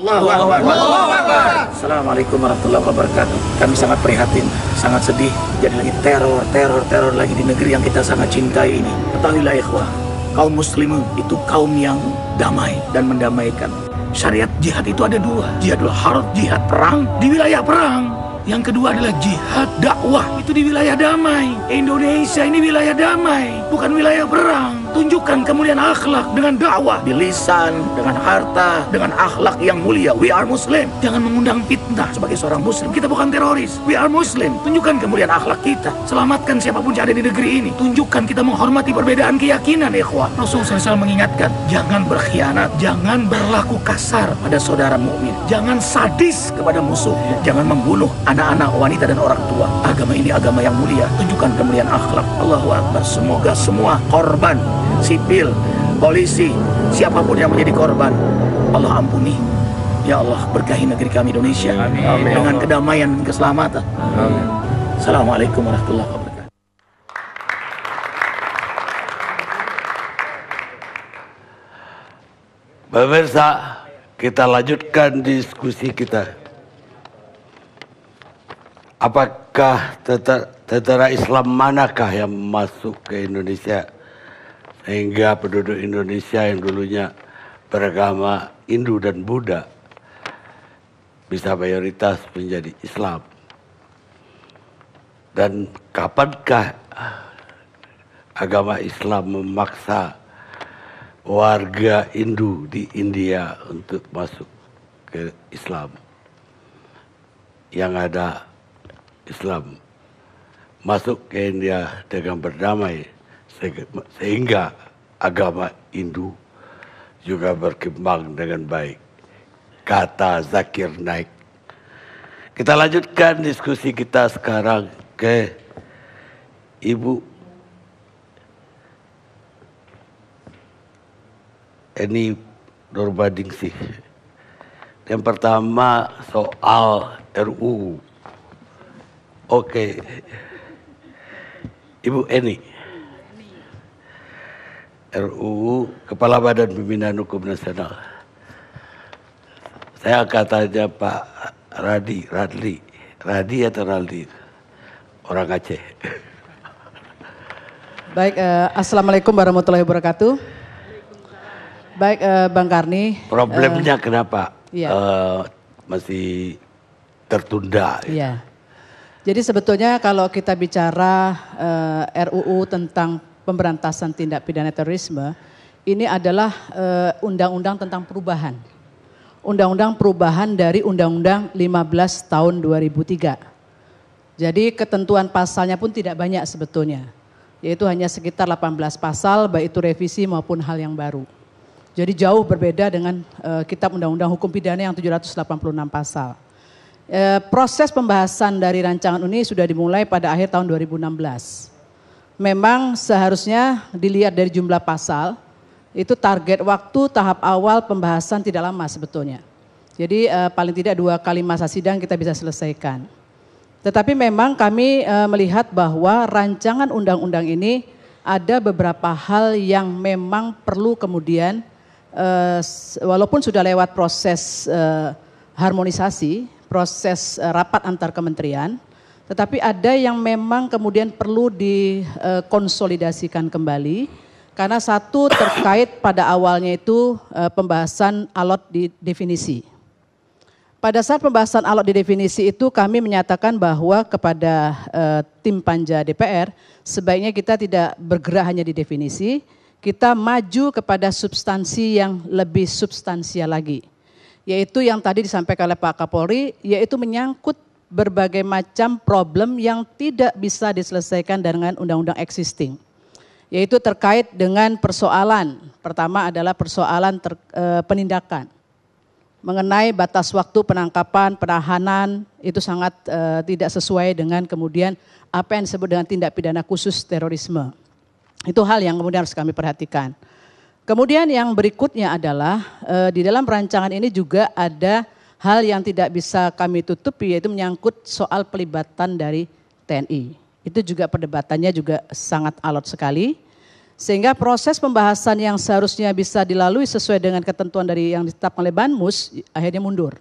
Allahu Akbar. Assalamualaikum warahmatullahi wabarakatuh. Kami sangat prihatin, sangat sedih. Jadi lagi teror lagi di negeri yang kita sangat cintai ini. Ketahuilah ikhwah, kaum muslimin itu kaum yang damai dan mendamaikan. Syariat jihad itu ada dua. Jihadul harb, jihad perang di wilayah perang. Yang kedua adalah jihad dakwah, itu di wilayah damai. Indonesia ini wilayah damai, bukan wilayah perang. Tunjukkan kemuliaan akhlak dengan dakwah, di lisan, dengan harta, dengan akhlak yang mulia. We are Muslim. Jangan mengundang fitnah sebagai seorang Muslim. Kita bukan teroris. We are Muslim. Tunjukkan kemuliaan akhlak kita. Selamatkan siapapun yang ada di negeri ini. Tunjukkan kita menghormati perbedaan keyakinan, ikhwah. Rasulullah SAW mengingatkan, jangan berkhianat, jangan berlaku kasar pada saudara mukmin, jangan sadis kepada musuh, jangan membunuh anak-anak, wanita dan orang tua. Agama ini agama yang mulia. Tunjukkan kemuliaan akhlak. Allahu Akbar. Semoga semua korban sipil, polisi, siapapun yang menjadi korban, Allah ampuni. Ya Allah, berkahi negeri kami Indonesia. Amin. Dengan kedamaian dan keselamatan. Amin. Assalamualaikum warahmatullahi wabarakatuh. Pemirsa, kita lanjutkan diskusi kita. Apakah tentara Islam manakah yang masuk ke Indonesia sehingga penduduk Indonesia yang dulunya beragama Hindu dan Buddha bisa mayoritas menjadi Islam? Dan kapankah agama Islam memaksa warga Hindu di India untuk masuk ke Islam? Yang ada Islam masuk ke India dengan berdamai sehingga agama Hindu juga berkembang dengan baik, kata Zakir Naik. Kita lanjutkan diskusi kita sekarang ke Ibu Eni Nurbaningsih. Yang pertama soal RUU. Oke, Ibu Eni. RUU Kepala Badan Pembinaan Hukum Nasional. Saya katanya Pak Radi atau Raldi? Orang Aceh. Baik, Assalamualaikum warahmatullahi wabarakatuh. Baik, Bang Karni. Problemnya kenapa masih tertunda? Iya. Jadi sebetulnya kalau kita bicara RUU tentang pemberantasan tindak pidana terorisme, ini adalah undang-undang tentang perubahan. Undang-undang perubahan dari Undang-Undang 15 tahun 2003. Jadi ketentuan pasalnya pun tidak banyak sebetulnya. Yaitu hanya sekitar 18 pasal, baik itu revisi maupun hal yang baru. Jadi jauh berbeda dengan Kitab Undang-Undang Hukum Pidana yang 786 pasal. Proses pembahasan dari rancangan ini sudah dimulai pada akhir tahun 2016. Memang seharusnya dilihat dari jumlah pasal, itu target waktu tahap awal pembahasan tidak lama sebetulnya. Jadi paling tidak 2 kali masa sidang kita bisa selesaikan. Tetapi memang kami melihat bahwa rancangan undang-undang ini ada beberapa hal yang memang perlu kemudian, walaupun sudah lewat proses harmonisasi, proses rapat antar kementerian, tetapi ada yang memang kemudian perlu dikonsolidasikan kembali, karena satu terkait pada awalnya itu pembahasan alot di definisi. Pada saat pembahasan alot di definisi itu kami menyatakan bahwa kepada tim panja DPR, sebaiknya kita tidak bergerak hanya di definisi, kita maju kepada substansi yang lebih substansial lagi. Yaitu yang tadi disampaikan oleh Pak Kapolri, yaitu menyangkut berbagai macam problem yang tidak bisa diselesaikan dengan undang-undang existing. Yaitu terkait dengan persoalan, pertama adalah persoalan penindakan. Mengenai batas waktu penangkapan, penahanan, itu sangat tidak sesuai dengan kemudian apa yang disebut dengan tindak pidana khusus terorisme. Itu hal yang kemudian harus kami perhatikan. Kemudian yang berikutnya adalah di dalam rancangan ini juga ada hal yang tidak bisa kami tutupi, yaitu menyangkut soal pelibatan dari TNI. Itu juga perdebatannya juga sangat alot sekali. Sehingga proses pembahasan yang seharusnya bisa dilalui sesuai dengan ketentuan dari yang ditetapkan oleh Banmus akhirnya mundur.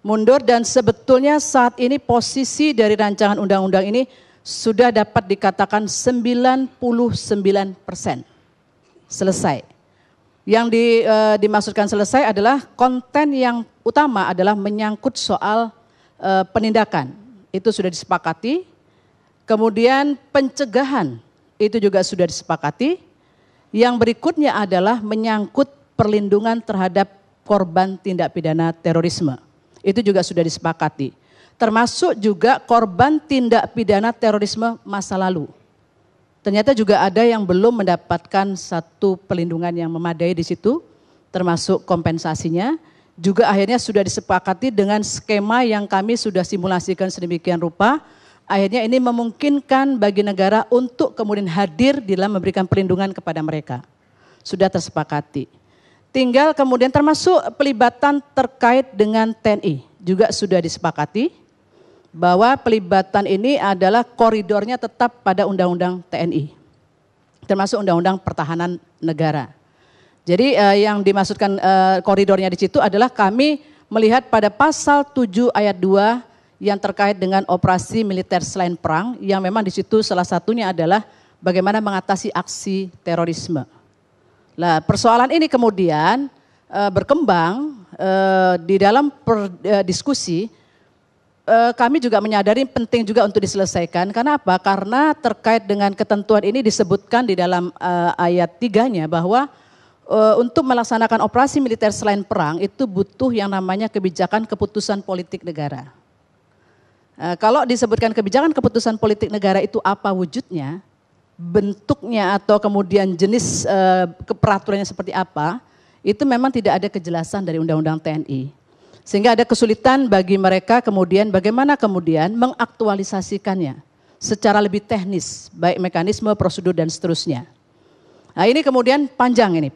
Mundur dan sebetulnya saat ini posisi dari rancangan undang-undang ini sudah dapat dikatakan 99% selesai. Yang dimaksudkan selesai adalah konten yang utama adalah menyangkut soal penindakan. Itu sudah disepakati. Kemudian pencegahan itu juga sudah disepakati. Yang berikutnya adalah menyangkut perlindungan terhadap korban tindak pidana terorisme. Itu juga sudah disepakati. Termasuk juga korban tindak pidana terorisme masa lalu. Ternyata juga ada yang belum mendapatkan satu perlindungan yang memadai di situ, termasuk kompensasinya. Juga akhirnya sudah disepakati dengan skema yang kami sudah simulasikan sedemikian rupa. Akhirnya ini memungkinkan bagi negara untuk kemudian hadir di dalam memberikan perlindungan kepada mereka. Sudah tersepakati. Tinggal kemudian termasuk pelibatan terkait dengan TNI. Juga sudah disepakati bahwa pelibatan ini adalah koridornya tetap pada Undang-Undang TNI. Termasuk Undang-Undang Pertahanan Negara. Jadi yang dimaksudkan koridornya di situ adalah kami melihat pada pasal 7 ayat 2 yang terkait dengan operasi militer selain perang, yang memang di situ salah satunya adalah bagaimana mengatasi aksi terorisme. Nah, persoalan ini kemudian berkembang di dalam diskusi. Kami juga menyadari penting juga untuk diselesaikan. Karena apa? Karena terkait dengan ketentuan ini disebutkan di dalam ayat 3-nya bahwa untuk melaksanakan operasi militer selain perang itu butuh yang namanya kebijakan keputusan politik negara. Kalau disebutkan kebijakan keputusan politik negara itu apa wujudnya, bentuknya atau kemudian jenis peraturannya seperti apa, itu memang tidak ada kejelasan dari Undang-Undang TNI. Sehingga ada kesulitan bagi mereka kemudian bagaimana kemudian mengaktualisasikannya secara lebih teknis, baik mekanisme, prosedur dan seterusnya. Nah ini kemudian panjang ini,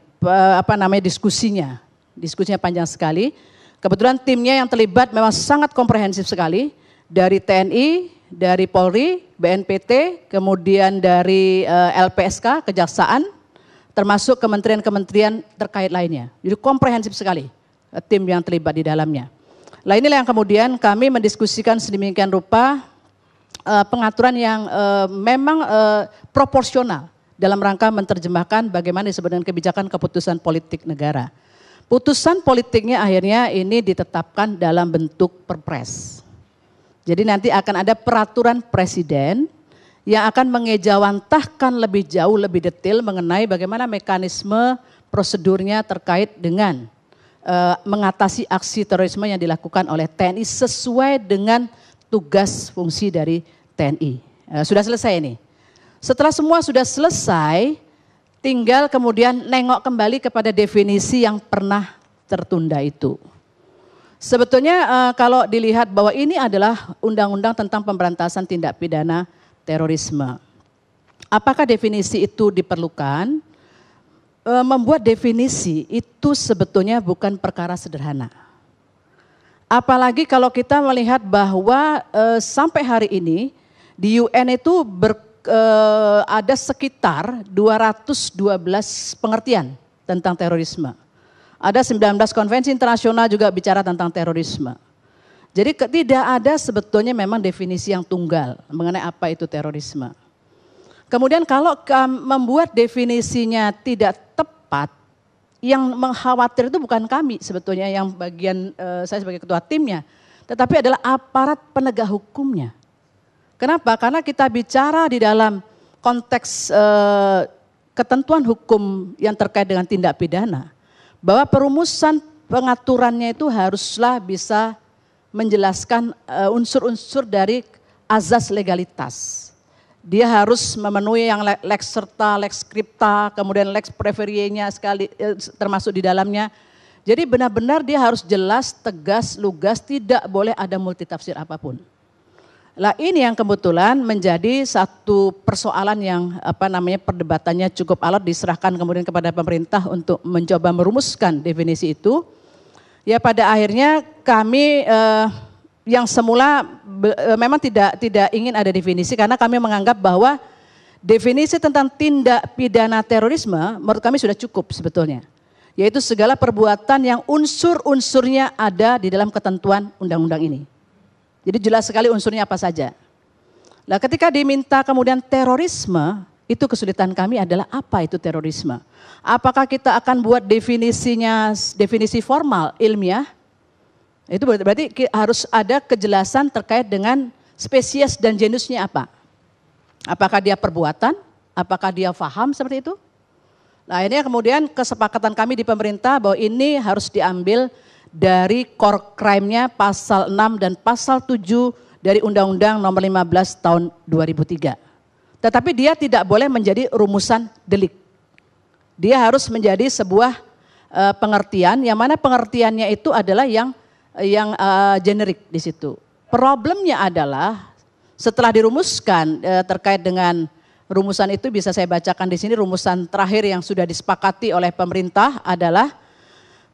diskusinya panjang sekali. Kebetulan timnya yang terlibat memang sangat komprehensif sekali. Dari TNI, dari Polri, BNPT, kemudian dari LPSK, Kejaksaan, termasuk kementerian-kementerian terkait lainnya. Jadi komprehensif sekali tim yang terlibat di dalamnya. Nah inilah yang kemudian kami mendiskusikan sedemikian rupa pengaturan yang memang proporsional dalam rangka menerjemahkan bagaimana disebut dengan kebijakan keputusan politik negara. Putusan politiknya akhirnya ini ditetapkan dalam bentuk perpres. Jadi nanti akan ada peraturan presiden yang akan mengejawantahkan lebih jauh, lebih detail mengenai bagaimana mekanisme prosedurnya terkait dengan mengatasi aksi terorisme yang dilakukan oleh TNI sesuai dengan tugas fungsi dari TNI. Sudah selesai ini. Setelah semua sudah selesai, tinggal kemudian nengok kembali kepada definisi yang pernah tertunda itu. Sebetulnya kalau dilihat bahwa ini adalah undang-undang tentang pemberantasan tindak pidana terorisme. Apakah definisi itu diperlukan? Membuat definisi itu sebetulnya bukan perkara sederhana. Apalagi kalau kita melihat bahwa sampai hari ini di UN itu ada sekitar 212 pengertian tentang terorisme. Ada 19 konvensi internasional juga bicara tentang terorisme. Jadi tidak ada sebetulnya memang definisi yang tunggal mengenai apa itu terorisme. Kemudian kalau membuat definisinya tidak tepat, yang mengkhawatir itu bukan kami sebetulnya yang bagian saya sebagai ketua timnya, tetapi adalah aparat penegak hukumnya. Kenapa? Karena kita bicara di dalam konteks ketentuan hukum yang terkait dengan tindak pidana, bahwa perumusan pengaturannya itu haruslah bisa menjelaskan unsur-unsur dari azas legalitas. Dia harus memenuhi yang lex serta, lex scripta, kemudian lex preverienya sekali termasuk di dalamnya. Jadi benar-benar dia harus jelas, tegas, lugas, tidak boleh ada multitafsir apapun. Lah ini yang kebetulan menjadi satu persoalan yang perdebatannya cukup alot, diserahkan kemudian kepada pemerintah untuk mencoba merumuskan definisi itu. Ya pada akhirnya kami yang semula memang tidak ingin ada definisi karena kami menganggap bahwa Definisi tentang tindak pidana terorisme menurut kami sudah cukup sebetulnya. Yaitu segala perbuatan yang unsur-unsurnya ada di dalam ketentuan undang-undang ini. Jadi jelas sekali unsurnya apa saja. Nah, ketika diminta kemudian terorisme, itu kesulitan kami adalah apa itu terorisme. Apakah kita akan buat definisinya, definisi formal, ilmiah? Itu berarti harus ada kejelasan terkait dengan spesies dan genusnya apa. Apakah dia perbuatan, apakah dia faham seperti itu? Nah, ini kemudian kesepakatan kami di pemerintah bahwa ini harus diambil dari core crime-nya pasal 6 dan pasal 7 dari Undang-Undang Nomor 15 tahun 2003. Tetapi dia tidak boleh menjadi rumusan delik. Dia harus menjadi sebuah pengertian, yang mana pengertiannya itu adalah yang generik di situ. Problemnya adalah setelah dirumuskan terkait dengan rumusan itu, bisa saya bacakan di sini rumusan terakhir yang sudah disepakati oleh pemerintah adalah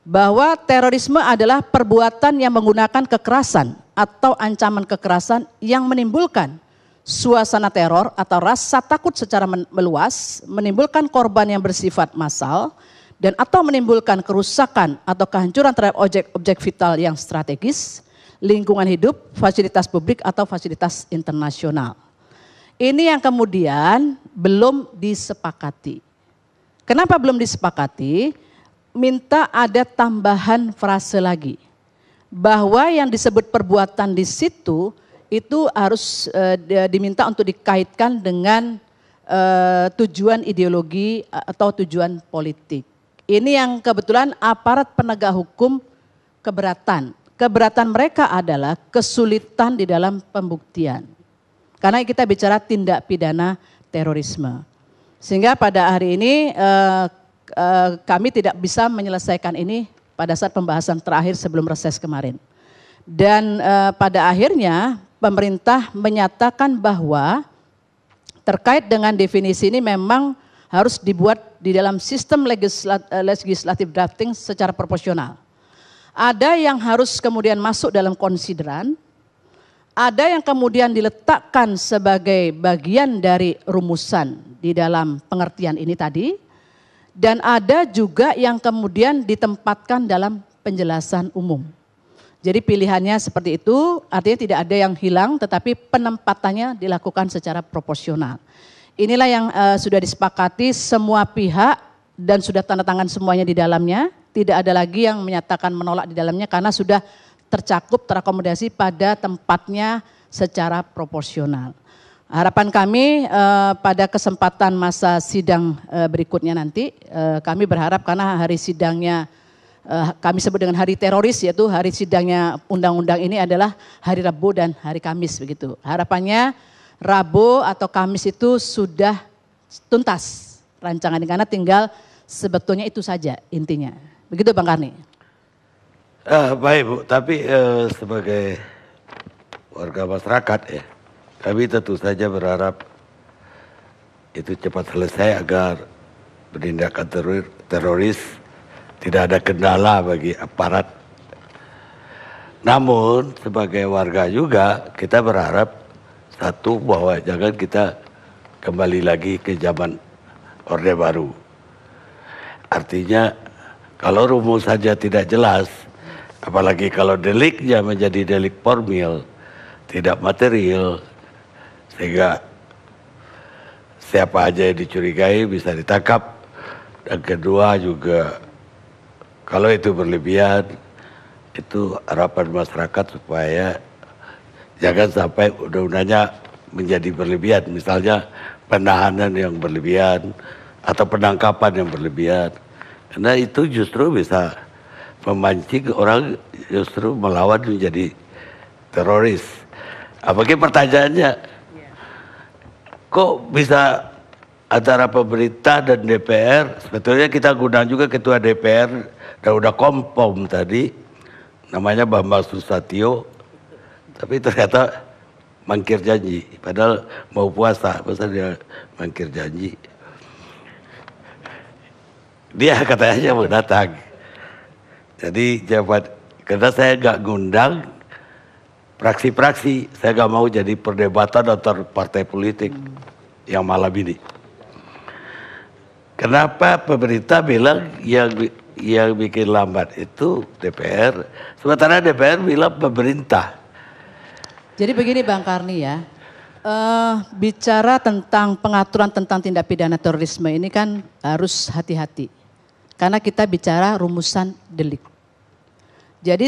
bahwa terorisme adalah perbuatan yang menggunakan kekerasan atau ancaman kekerasan yang menimbulkan suasana teror atau rasa takut secara meluas, menimbulkan korban yang bersifat massal, dan atau menimbulkan kerusakan atau kehancuran terhadap objek vital yang strategis, lingkungan hidup, fasilitas publik atau fasilitas internasional. Ini yang kemudian belum disepakati. Kenapa belum disepakati? Minta ada tambahan frase lagi. Bahwa yang disebut perbuatan di situ itu harus diminta untuk dikaitkan dengan tujuan ideologi atau tujuan politik. Ini yang kebetulan aparat penegak hukum keberatan. Keberatan mereka adalah kesulitan di dalam pembuktian. Karena kita bicara tindak pidana terorisme. Sehingga pada hari ini kami tidak bisa menyelesaikan ini pada saat pembahasan terakhir sebelum reses kemarin. Dan pada akhirnya pemerintah menyatakan bahwa terkait dengan definisi ini memang harus dibuat di dalam sistem legislatif drafting secara proporsional. Ada yang harus kemudian masuk dalam konsideran, ada yang kemudian diletakkan sebagai bagian dari rumusan di dalam pengertian ini tadi, dan ada juga yang kemudian ditempatkan dalam penjelasan umum. Jadi pilihannya seperti itu, artinya tidak ada yang hilang tetapi penempatannya dilakukan secara proporsional. Inilah yang sudah disepakati semua pihak dan sudah tanda tangan semuanya di dalamnya. Tidak ada lagi yang menyatakan menolak di dalamnya karena sudah tercakup, terakomodasi pada tempatnya secara proporsional. Harapan kami pada kesempatan masa sidang berikutnya nanti, kami berharap karena hari sidangnya kami sebut dengan hari teroris, yaitu hari sidangnya undang-undang ini adalah hari Rabu dan hari Kamis begitu. Harapannya Rabu atau Kamis itu sudah tuntas rancangan ini karena tinggal sebetulnya itu saja intinya. Begitu Bang Karni. Baik Bu, tapi sebagai warga masyarakat ya, kami tentu saja berharap itu cepat selesai agar penindakan teroris tidak ada kendala bagi aparat. Namun sebagai warga juga kita berharap satu, bahwa jangan kita kembali lagi ke zaman Orde Baru. Artinya kalau rumus saja tidak jelas, apalagi kalau deliknya menjadi delik formil, tidak material, sehingga siapa aja yang dicurigai bisa ditangkap. Dan kedua juga, kalau itu berlebihan, itu harapan masyarakat supaya jangan sampai undang-undangnya menjadi berlebihan. Misalnya penahanan yang berlebihan atau penangkapan yang berlebihan. Karena itu justru bisa memancing orang justru melawan menjadi teroris. Apalagi pertanyaannya, kok bisa antara pemerintah dan DPR, sebetulnya kita gunakan juga ketua DPR dan udah kompom tadi, namanya Bambang Susatyo, tapi ternyata mangkir janji, padahal mau puasa, masa dia mangkir janji. Dia katanya mau datang, jadi karena saya nggak ngundang praksi-praksi, saya nggak mau jadi perdebatan antar partai politik. yang malam ini. Kenapa pemerintah bilang yang bikin lambat itu DPR, sementara DPR bilang pemerintah. Jadi begini Bang Karni ya, bicara tentang pengaturan tentang tindak pidana terorisme ini kan harus hati-hati. Karena kita bicara rumusan delik. Jadi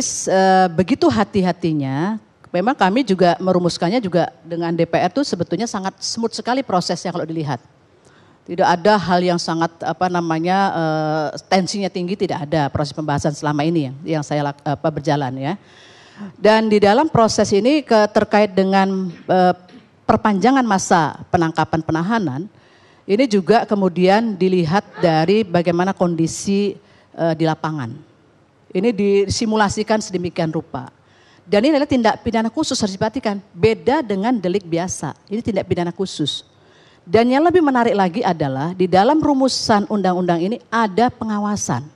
begitu hati-hatinya, memang kami juga merumuskannya juga dengan DPR itu sebetulnya sangat smooth sekali prosesnya kalau dilihat. Tidak ada hal yang sangat tensinya tinggi, tidak ada proses pembahasan selama ini yang saya berjalan ya. Dan di dalam proses ini terkait dengan perpanjangan masa penangkapan penahanan, ini juga kemudian dilihat dari bagaimana kondisi di lapangan. Ini disimulasikan sedemikian rupa. Dan ini adalah tindak pidana khusus, harus diperhatikan. Beda dengan delik biasa, ini tindak pidana khusus. Dan yang lebih menarik lagi adalah di dalam rumusan undang-undang ini ada pengawasan.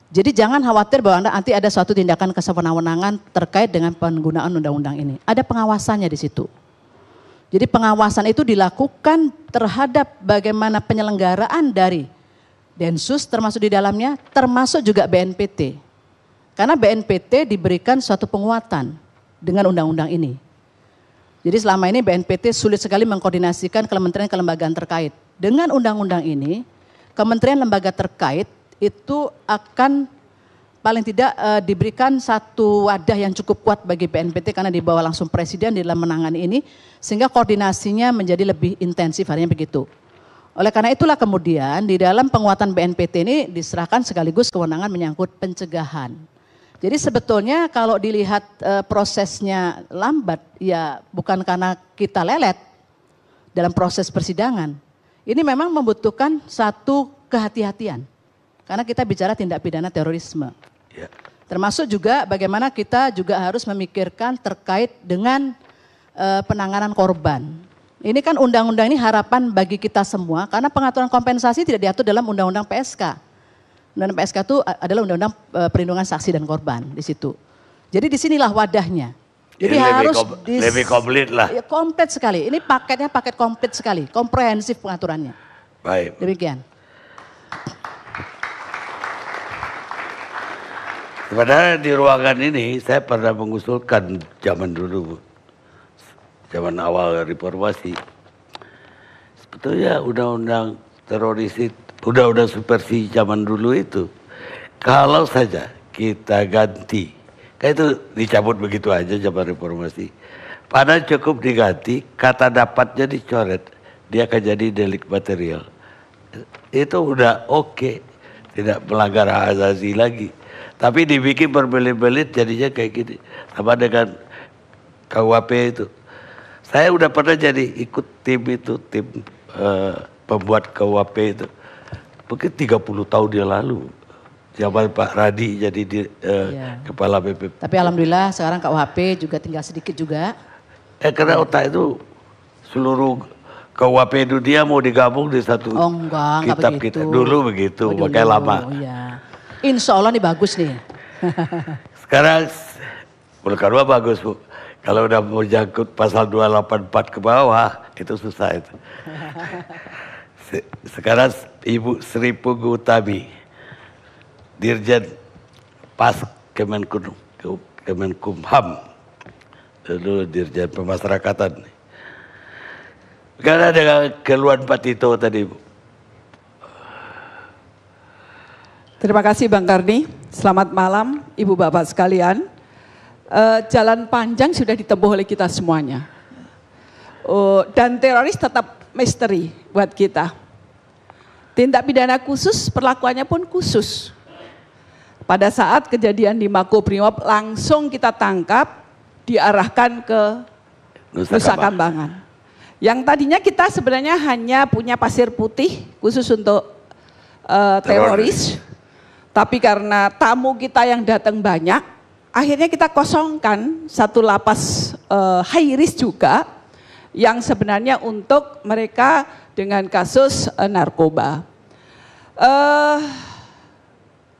Jadi jangan khawatir bahwa nanti ada suatu tindakan kesewenang-wenangan terkait dengan penggunaan undang-undang ini. Ada pengawasannya di situ. Jadi pengawasan itu dilakukan terhadap bagaimana penyelenggaraan dari Densus termasuk di dalamnya, termasuk juga BNPT. Karena BNPT diberikan suatu penguatan dengan undang-undang ini. Jadi selama ini BNPT sulit sekali mengkoordinasikan kementerian kelembagaan terkait. Dengan undang-undang ini, kementerian lembaga terkait itu akan paling tidak diberikan satu wadah yang cukup kuat bagi BNPT karena dibawa langsung presiden di dalam menangani ini, sehingga koordinasinya menjadi lebih intensif, harinya begitu. Oleh karena itulah kemudian di dalam penguatan BNPT ini diserahkan sekaligus kewenangan menyangkut pencegahan. Jadi sebetulnya kalau dilihat prosesnya lambat, ya bukan karena kita lelet dalam proses persidangan. Ini memang membutuhkan satu kehati-hatian. Karena kita bicara tindak pidana terorisme. Ya. Termasuk juga bagaimana kita juga harus memikirkan terkait dengan penanganan korban. Ini kan undang-undang ini harapan bagi kita semua karena pengaturan kompensasi tidak diatur dalam undang-undang PSK. Undang-undang PSK itu adalah undang-undang perlindungan saksi dan korban di situ. Jadi disinilah wadahnya. Jadi ya, harus lebih komplit lah. Ya, komplit sekali. Ini paketnya paket komplit sekali, komprehensif pengaturannya. Baik. Demikian. Sebenarnya di ruangan ini saya pernah mengusulkan zaman dulu, zaman awal reformasi. Sebetulnya undang-undang teroris itu, undang-undang supervisi zaman dulu itu, kalau saja kita ganti, kayak itu dicabut begitu aja zaman reformasi. Padahal cukup diganti, kata dapatnya dicoret, dia akan jadi delik material. Itu udah oke, tidak melanggar hak asasi lagi. Tapi dibikin berbelit-belit jadinya kayak gini. Sama dengan KUHP itu. Saya udah pernah jadi ikut tim itu, tim pembuat KUHP itu. Mungkin 30 tahun dia lalu. Zaman Pak Radi jadi kepala BPP. Tapi alhamdulillah sekarang KUHP juga tinggal sedikit juga. Karena otak itu seluruh KUHP dunia mau digabung di satu kitab begitu. kita. Dulu begitu, makanya lama. Iya. Insya Allah nih bagus nih. Sekarang Bulkarwa bagus Bu. Kalau udah mau jangkut pasal 284 ke bawah, itu susah itu. Sekarang Ibu Sri Pugu Utami, Dirjen Pas Kemenkumham, dulu Dirjen Pemasyarakatan. Karena dengan keluhan Pak Tito tadi Bu. Terima kasih Bang Karni. Selamat malam Ibu Bapak sekalian. Jalan panjang sudah ditempuh oleh kita semuanya. Dan teroris tetap misteri buat kita. Tindak pidana khusus perlakuannya pun khusus. Pada saat kejadian di Makobrimob langsung kita tangkap, diarahkan ke Nusa Kambangan. Yang tadinya kita sebenarnya hanya punya pasir putih khusus untuk teroris. Tapi karena tamu kita yang datang banyak, akhirnya kita kosongkan satu lapas high risk juga yang sebenarnya untuk mereka dengan kasus narkoba.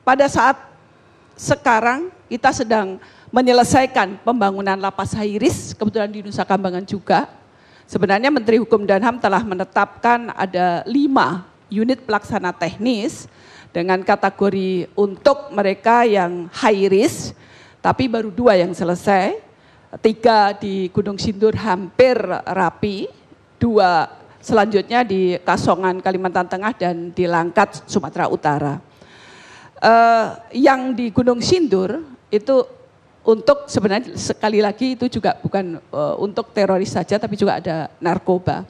Pada saat sekarang kita sedang menyelesaikan pembangunan lapas high risk, kebetulan di Nusa Kambangan juga. Sebenarnya Menteri Hukum dan HAM telah menetapkan ada 5 unit pelaksana teknis dengan kategori untuk mereka yang high risk, tapi baru 2 yang selesai, 3 di Gunung Sindur hampir rapi, 2 selanjutnya di Kasongan Kalimantan Tengah dan di Langkat Sumatera Utara. Yang di Gunung Sindur itu untuk sebenarnya sekali lagi itu juga bukan untuk teroris saja tapi juga ada narkoba.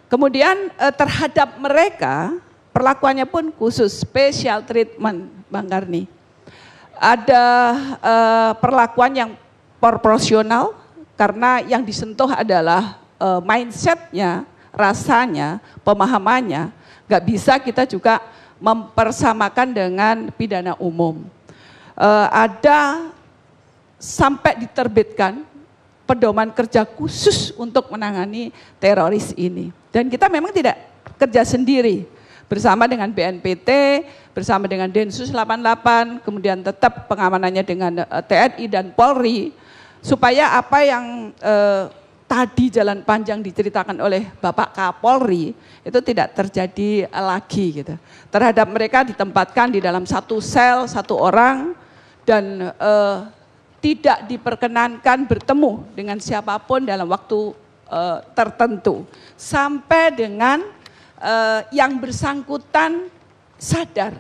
Kemudian terhadap mereka perlakuannya pun khusus, special treatment Bang Karni. Ada perlakuan yang proporsional karena yang disentuh adalah mindsetnya, rasanya, pemahamannya. Gak bisa kita juga mempersamakan dengan pidana umum. Ada sampai diterbitkan pedoman kerja khusus untuk menangani teroris ini. Dan kita memang tidak kerja sendiri, bersama dengan BNPT, bersama dengan Densus 88, kemudian tetap pengamanannya dengan TNI dan Polri, supaya apa yang tadi jalan panjang diceritakan oleh Bapak Kapolri itu tidak terjadi lagi gitu. Terhadap mereka ditempatkan di dalam satu sel, 1 orang, dan tidak diperkenankan bertemu dengan siapapun dalam waktu tertentu. Sampai dengan yang bersangkutan sadar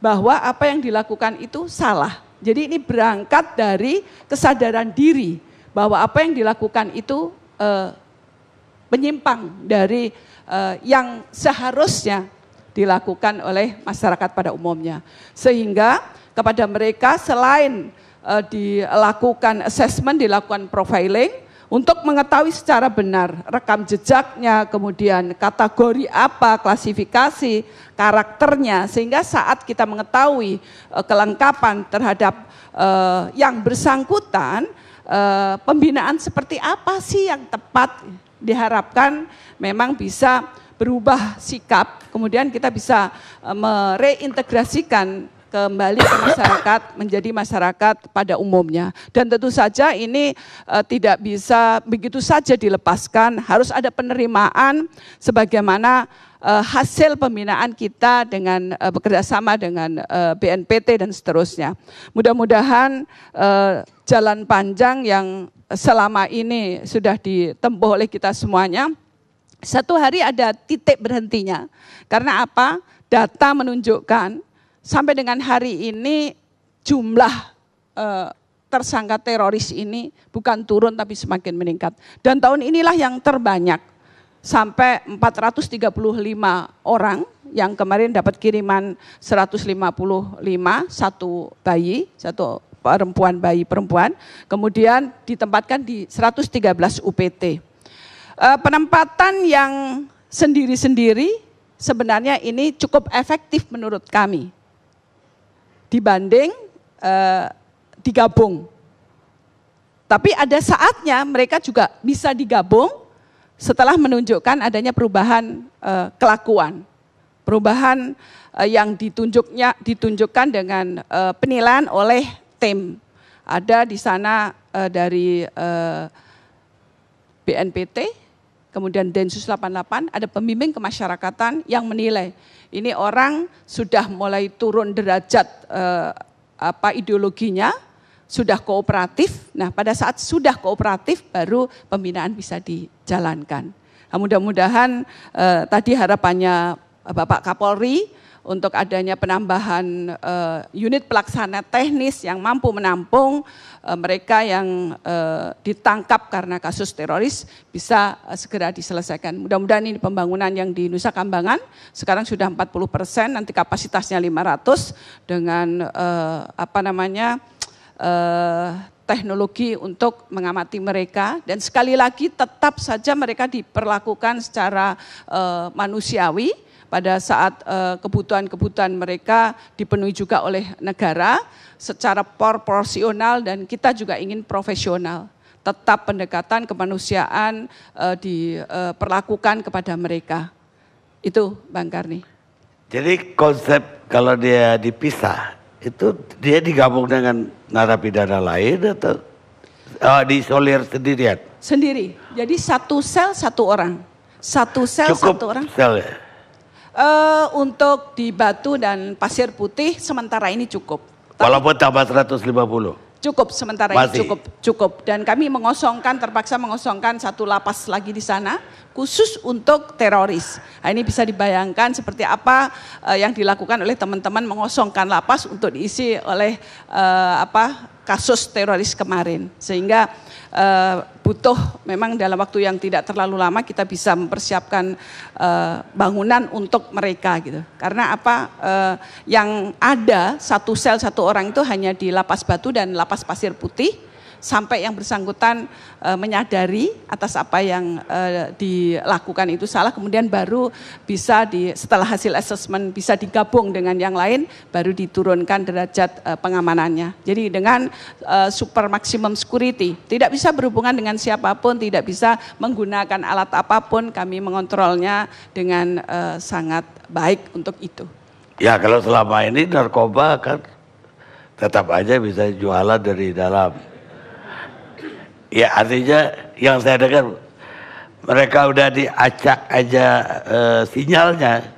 bahwa apa yang dilakukan itu salah. Jadi ini berangkat dari kesadaran diri bahwa apa yang dilakukan itu menyimpang dari yang seharusnya dilakukan oleh masyarakat pada umumnya. Sehingga kepada mereka selain dilakukan assessment, dilakukan profiling untuk mengetahui secara benar rekam jejaknya, kemudian kategori apa, klasifikasi, karakternya, sehingga saat kita mengetahui kelengkapan terhadap yang bersangkutan, pembinaan seperti apa sih yang tepat, diharapkan memang bisa berubah sikap, kemudian kita bisa mereintegrasikan kembali ke masyarakat menjadi masyarakat pada umumnya. Dan tentu saja ini tidak bisa begitu saja dilepaskan, harus ada penerimaan sebagaimana hasil pembinaan kita dengan bekerja sama dengan BNPT dan seterusnya. Mudah-mudahan jalan panjang yang selama ini sudah ditempuh oleh kita semuanya, satu hari ada titik berhentinya. Karena apa? Data menunjukkan sampai dengan hari ini jumlah tersangka teroris ini bukan turun tapi semakin meningkat. Dan tahun inilah yang terbanyak, sampai 435 orang yang kemarin dapat kiriman 155, 1 bayi, 1 bayi perempuan, kemudian ditempatkan di 113 UPT. Penempatan yang sendiri-sendiri sebenarnya ini cukup efektif menurut kami dibanding digabung. Tapi ada saatnya mereka juga bisa digabung setelah menunjukkan adanya perubahan kelakuan. Perubahan yang ditunjukkan dengan penilaian oleh tim. Ada di sana dari BNPT, kemudian Densus 88, ada pembimbing kemasyarakatan yang menilai ini orang sudah mulai turun derajat ideologinya, sudah kooperatif. Nah, pada saat sudah kooperatif baru pembinaan bisa dijalankan. Nah, mudah-mudahan tadi harapannya Bapak Kapolri untuk adanya penambahan unit pelaksana teknis yang mampu menampung mereka yang ditangkap karena kasus teroris bisa segera diselesaikan. Mudah-mudahan ini pembangunan yang di Nusa Kambangan sekarang sudah 40%, nanti kapasitasnya 500 dengan teknologi untuk mengamati mereka, dan sekali lagi tetap saja mereka diperlakukan secara manusiawi pada saat kebutuhan-kebutuhan mereka dipenuhi juga oleh negara secara proporsional, dan kita juga ingin profesional. Tetap pendekatan kemanusiaan diperlakukan kepada mereka. Itu Bang Karni. Jadi konsep kalau dia dipisah, itu dia digabung dengan narapidana lain atau? diisolir sendirian. Sendiri. Jadi satu sel satu orang. Satu sel Cukup satu orang. sel ya? Untuk di Batu dan Pasir Putih sementara ini cukup. Walaupun tambah 150. Cukup sementara Masih. ini cukup. Dan kami terpaksa mengosongkan satu lapas lagi di sana khusus untuk teroris. Nah, ini bisa dibayangkan seperti apa yang dilakukan oleh teman-teman mengosongkan lapas untuk diisi oleh kasus teroris kemarin. Sehingga butuh memang dalam waktu yang tidak terlalu lama kita bisa mempersiapkan bangunan untuk mereka gitu. Karena yang ada satu sel satu orang itu hanya di Lapas Batu dan Lapas Pasir Putih sampai yang bersangkutan menyadari atas apa yang dilakukan itu salah, kemudian baru bisa setelah hasil asesmen bisa digabung dengan yang lain, baru diturunkan derajat pengamanannya. Jadi dengan super maximum security, tidak bisa berhubungan dengan siapapun, tidak bisa menggunakan alat apapun, kami mengontrolnya dengan sangat baik untuk itu. Ya kalau selama ini narkoba kan tetap aja bisa jualan dari dalam. Ya artinya yang saya dengar mereka udah diacak aja sinyalnya.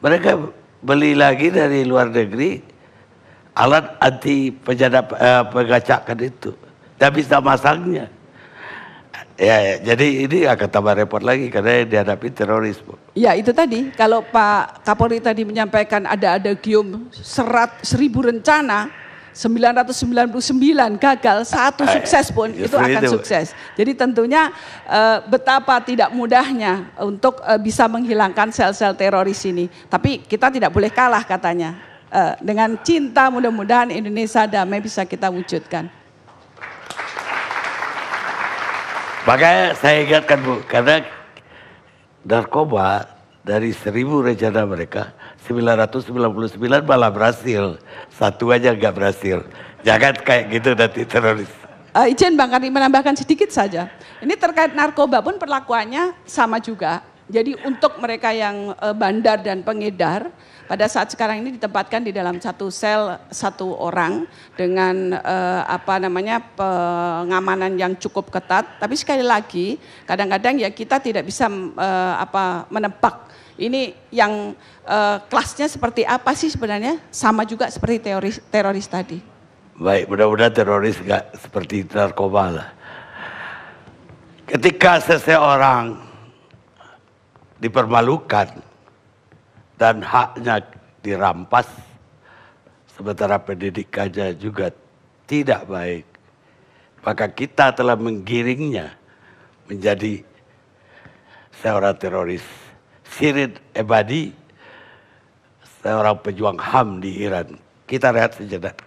Mereka beli lagi dari luar negeri alat anti pengacakan itu. Dan bisa masangnya. Ya, jadi ini akan tambah repot lagi karena dihadapi terorisme. Ya itu tadi, kalau Pak Kapolri tadi menyampaikan ada gium 1.000 rencana, 999 gagal, satu sukses pun itu akan sukses. Jadi tentunya betapa tidak mudahnya untuk bisa menghilangkan sel-sel teroris ini. Tapi kita tidak boleh kalah katanya. Dengan cinta mudah-mudahan Indonesia damai bisa kita wujudkan. Makanya saya ingatkan Bu, karena narkoba dari 1.000 rencana mereka, 999 malah berhasil. Satu aja nggak berhasil. Jangan kayak gitu nanti teroris. Izin Bang Karni menambahkan sedikit saja. Ini terkait narkoba pun perlakuannya sama juga. Jadi untuk mereka yang bandar dan pengedar, pada saat sekarang ini ditempatkan di dalam satu sel satu orang dengan pengamanan yang cukup ketat. Tapi sekali lagi kadang-kadang ya kita tidak bisa menebak ini yang kelasnya seperti apa sih sebenarnya, sama juga seperti teroris tadi. Baik, mudah-mudahan teroris nggak seperti narkoba lah. Ketika seseorang dipermalukan dan haknya dirampas, sementara pendidikannya juga tidak baik, maka kita telah menggiringnya menjadi seorang teroris. Shirin Ebadi, seorang pejuang HAM di Iran. Kita rehat sejenak.